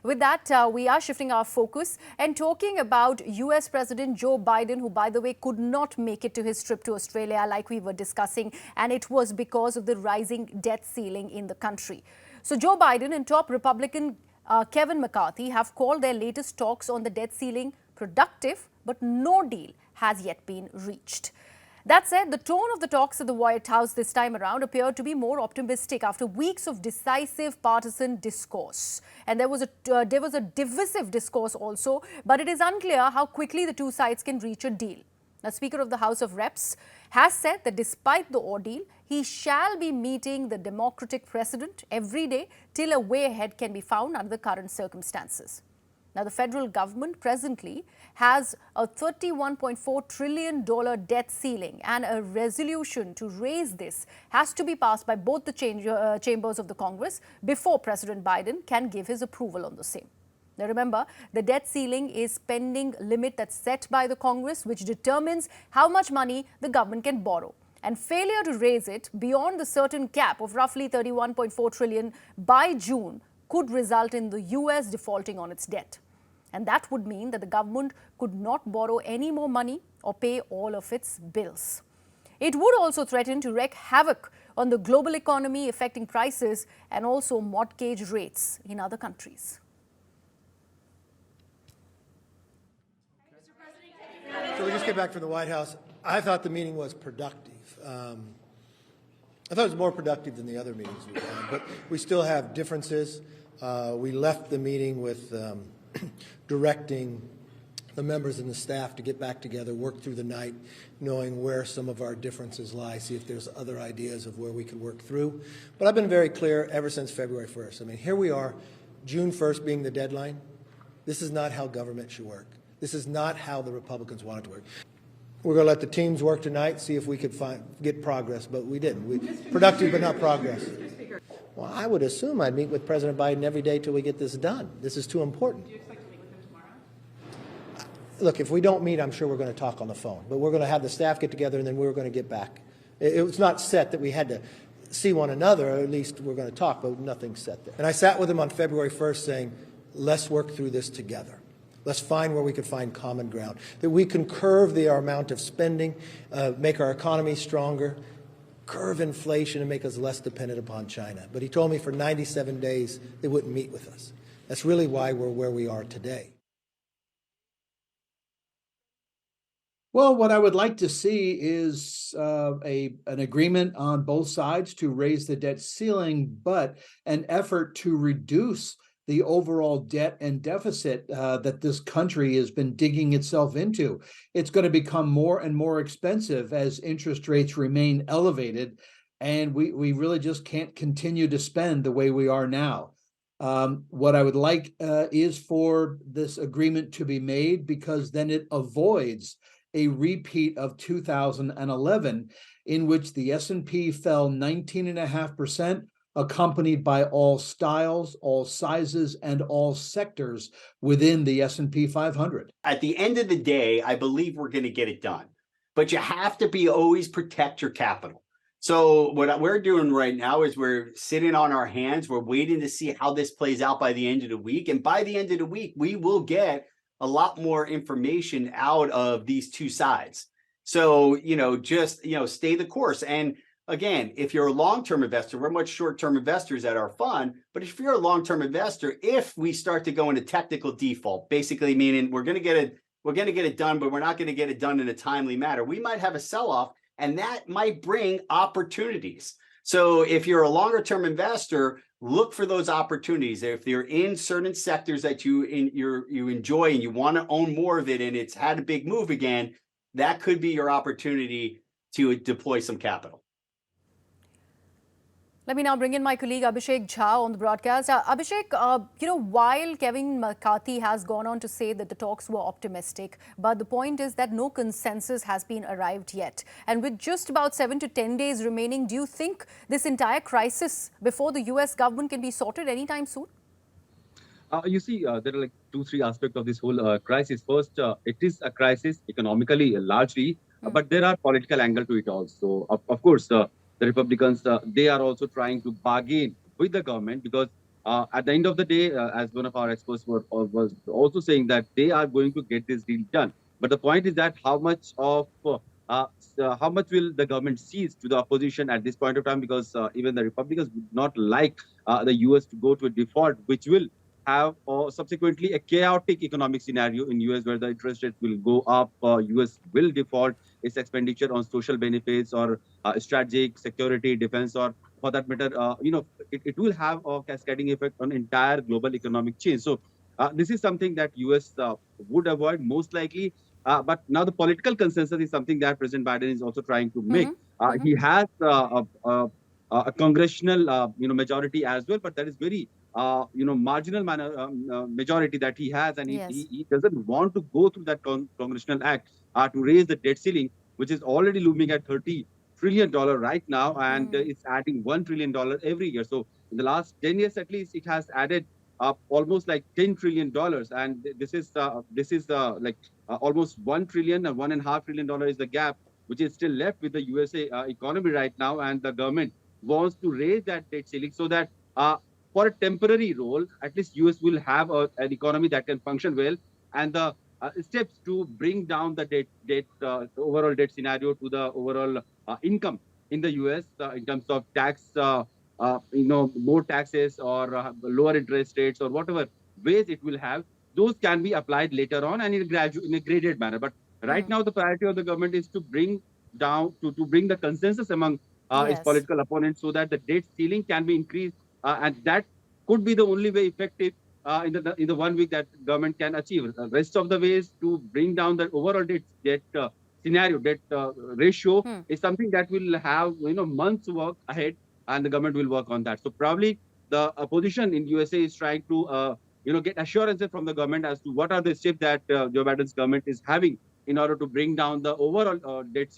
With that, we are shifting our focus and talking about US President Joe Biden, who, by the way, could not make it to his trip to Australia like we were discussing, and it was because of the rising debt ceiling in the country. So Joe Biden and top Republican Kevin McCarthy have called their latest talks on the debt ceiling productive, but no deal has yet been reached. That said, the tone of the talks at the White House this time around appeared to be more optimistic after weeks of decisive partisan discourse. And there was a divisive discourse also, but it is unclear how quickly the two sides can reach a deal. Now, Speaker of the House of Reps has said that despite the ordeal, he shall be meeting the Democratic president every day till a way ahead can be found under the current circumstances. Now, the federal government presently has a $31.4 trillion debt ceiling, and a resolution to raise this has to be passed by both the chambers of the Congress before President Biden can give his approval on the same. Now, remember, the debt ceiling is spending limit that's set by the Congress, which determines how much money the government can borrow. And failure to raise it beyond the certain cap of roughly $31.4 trillion by June could result in the US defaulting on its debt. And that would mean that the government could not borrow any more money or pay all of its bills. It would also threaten to wreak havoc on the global economy, affecting prices and also mortgage rates in other countries. So we just came back from the White House. I thought the meeting was productive. I thought it was more productive than the other meetings we've had, but we still have differences. We left the meeting with directing the members and the staff to get back together, work through the night, knowing where some of our differences lie, see if there's other ideas of where we could work through. But I've been very clear ever since February 1st. I mean, here we are, June 1st being the deadline. This is not how government should work. This is not how the Republicans want it to work. We're going to let the teams work tonight, see if we could get progress, but we didn't. Productive, but not progress. Well, I would assume I'd meet with President Biden every day till we get this done. This is too important. Do you expect to meet with him tomorrow? Look, if we don't meet, I'm sure we're going to talk on the phone. But we're going to have the staff get together, and then we're going to get back. It was not set that we had to see one another, or at least we're going to talk, but nothing's set there. And I sat with him on February 1st saying, let's work through this together. Let's find where we can find common ground, that we can curve the amount of spending, make our economy stronger, curve inflation and make us less dependent upon China. But he told me for 97 days they wouldn't meet with us. That's really why we're where we are today. Well, what I would like to see is an agreement on both sides to raise the debt ceiling, but an effort to reduce the overall debt and deficit that this country has been digging itself into. It's going to become more and more expensive as interest rates remain elevated, and we really just can't continue to spend the way we are now. What I would like is for this agreement to be made, because then it avoids a repeat of 2011, in which the S&P fell 19.5%, accompanied by all styles, all sizes, and all sectors within the S&P 500. At the end of the day, I believe we're going to get it done. But you have to always protect your capital. So what we're doing right now is we're sitting on our hands. We're waiting to see how this plays out by the end of the week. And by the end of the week, we will get a lot more information out of these two sides. So, just, stay the course. And again, if you're a long-term investor, we're much short-term investors at our fund. But if you're a long-term investor, if we start to go into technical default, basically meaning we're going to get it done, but we're not going to get it done in a timely manner, we might have a sell-off, and that might bring opportunities. So if you're a longer-term investor, look for those opportunities. If you're in certain sectors that you enjoy and you want to own more of it, and it's had a big move again, that could be your opportunity to deploy some capital. Let me now bring in my colleague Abhishek Jha on the broadcast. Abhishek, while Kevin McCarthy has gone on to say that the talks were optimistic, but the point is that no consensus has been arrived yet. And with just about 7 to 10 days remaining, do you think this entire crisis before the US government can be sorted anytime soon? You see, there are like 2-3 aspects of this whole crisis. First, it is a crisis economically, largely, but there are political angle to it also. Of course, the Republicans, they are also trying to bargain with the government, because At the end of the day, as one of our experts was also saying that they are going to get this deal done. But the point is that how much will the government seize to the opposition at this point of time? Because even the Republicans would not like the U.S. to go to a default, which will have subsequently a chaotic economic scenario in U.S. where the interest rates will go up. U.S. will default its expenditure on social benefits or strategic security, defense, or for that matter, it will have a cascading effect on entire global economic change. So this is something that U.S. Would avoid most likely. But now the political consensus is something that President Biden is also trying to make. He has a congressional majority as well, but that is very marginal majority that he has, and Yes. he doesn't want to go through that congressional act to raise the debt ceiling, which is already looming at $30 trillion right now, and it's adding $1 trillion every year. So in the last 10 years, at least, it has added up almost like $10 trillion, and this is like almost 1 trillion and $1.5 trillion is the gap which is still left with the USA economy right now, and the government wants to raise that debt ceiling so that for a temporary role, at least US will have an economy that can function well, and the steps to bring down the overall debt scenario to the overall income in the US in terms of tax, more taxes or lower interest rates or whatever ways it will have. Those can be applied later on and in a graded manner. But right now, the priority of the government is to bring down to bring the consensus among its Yes. political opponents so that the debt ceiling can be increased, and that could be the only way effective in the 1 week that government can achieve. The rest of the ways to bring down the overall debt scenario, debt ratio is something that will have months work ahead, and the government will work on that. So probably the opposition in USA is trying to get assurances from the government as to what are the steps that Joe Biden's government is having in order to bring down the overall debt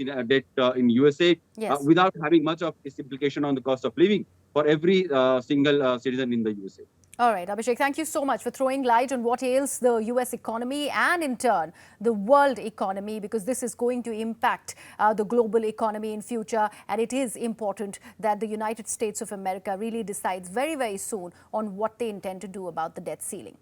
in USA Yes. without having much of its implication on the cost of living for every single citizen in the USA. All right, Abhishek, thank you so much for throwing light on what ails the US economy and in turn the world economy, because this is going to impact the global economy in future, and it is important that the United States of America really decides very, very soon on what they intend to do about the debt ceiling.